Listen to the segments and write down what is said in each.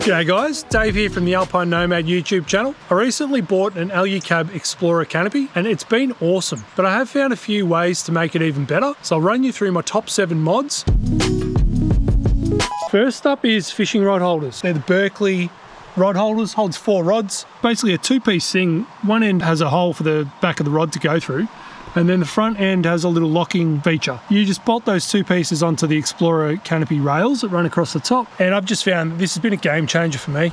G'day guys, Dave here from the Alpine Nomad YouTube channel. I recently bought an Alu-cab Explorer canopy and it's been awesome, but I have found a few ways to make it even better. So I'll run you through my top 7 mods. First up is fishing rod holders. They're the Berkeley rod holders, holds 4 rods. Basically a 2-piece thing. One end has a hole for the back of the rod to go through, and then the front end has a little locking feature. You just bolt those 2 pieces onto the Explorer canopy rails that run across the top, and I've just found that this has been a game changer for me.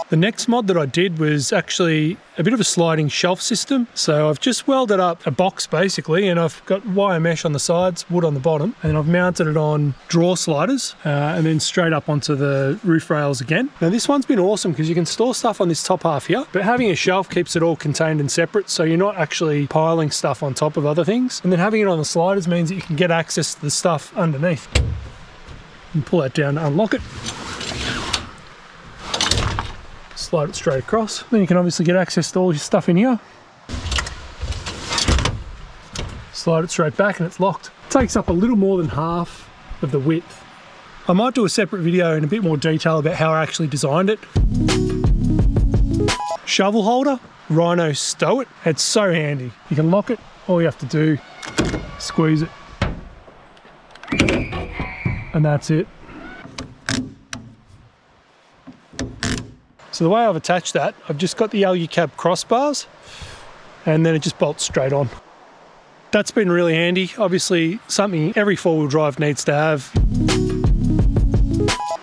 The next mod that I did was actually a bit of a sliding shelf system. So I've just welded up a box basically, and I've got wire mesh on the sides, wood on the bottom, and I've mounted it on drawer sliders and then straight up onto the roof rails again. Now this one's been awesome because you can store stuff on this top half here, but having a shelf keeps it all contained and separate, so you're not actually piling stuff on top of other things. And then having it on the sliders means that you can get access to the stuff underneath. And pull that down to unlock it. Slide it straight across. Then you can obviously get access to all your stuff in here. Slide it straight back and it's locked. It takes up a little more than half of the width. I might do a separate video in a bit more detail about how I actually designed it. Shovel holder, Rhino stow it. It's so handy. You can lock it, all you have to do, squeeze it. And that's it. So the way I've attached that, I've just got the Alu-cab crossbars and then it just bolts straight on. That's been really handy. Obviously something every 4-wheel drive needs to have.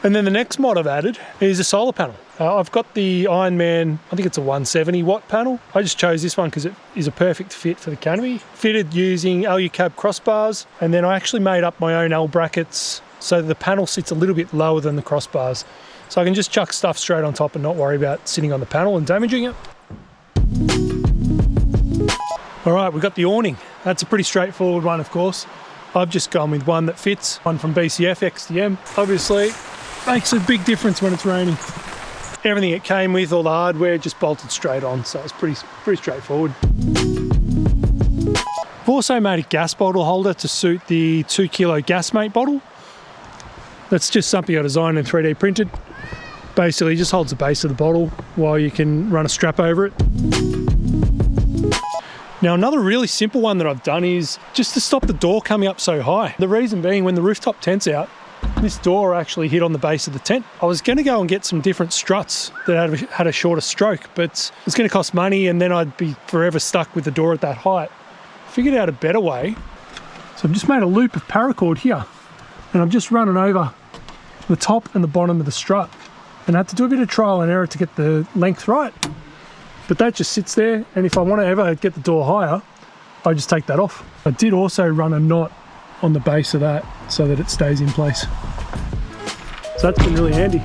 And then the next mod I've added is a solar panel. I've got the Ironman, I think it's a 170 watt panel. I just chose this one because it is a perfect fit for the canopy. Fitted using Alu-cab crossbars, and then I actually made up my own L brackets so the panel sits a little bit lower than the crossbars. So I can just chuck stuff straight on top and not worry about sitting on the panel and damaging it. All right, we've got the awning. That's a pretty straightforward one, of course. I've just gone with one that fits, one from BCF XDM. Obviously, makes a big difference when it's raining. Everything it came with, all the hardware, just bolted straight on, so it's pretty straightforward. I've also made a gas bottle holder to suit the 2 kilo Gasmate bottle. That's just something I designed and 3D printed. Basically, it just holds the base of the bottle while you can run a strap over it. Now, another really simple one that I've done is just to stop the door coming up so high. The reason being, when the rooftop tent's out, this door actually hit on the base of the tent. I was going to go and get some different struts that had a shorter stroke, but it's going to cost money and then I'd be forever stuck with the door at that height. Figured out a better way. So I've just made a loop of paracord here, and I'm just running over the top and the bottom of the strut, and I had to do a bit of trial and error to get the length right, but that just sits there, and if I want to ever get the door higher, I just take that off. I did also run a knot on the base of that so that it stays in place, so that's been really handy.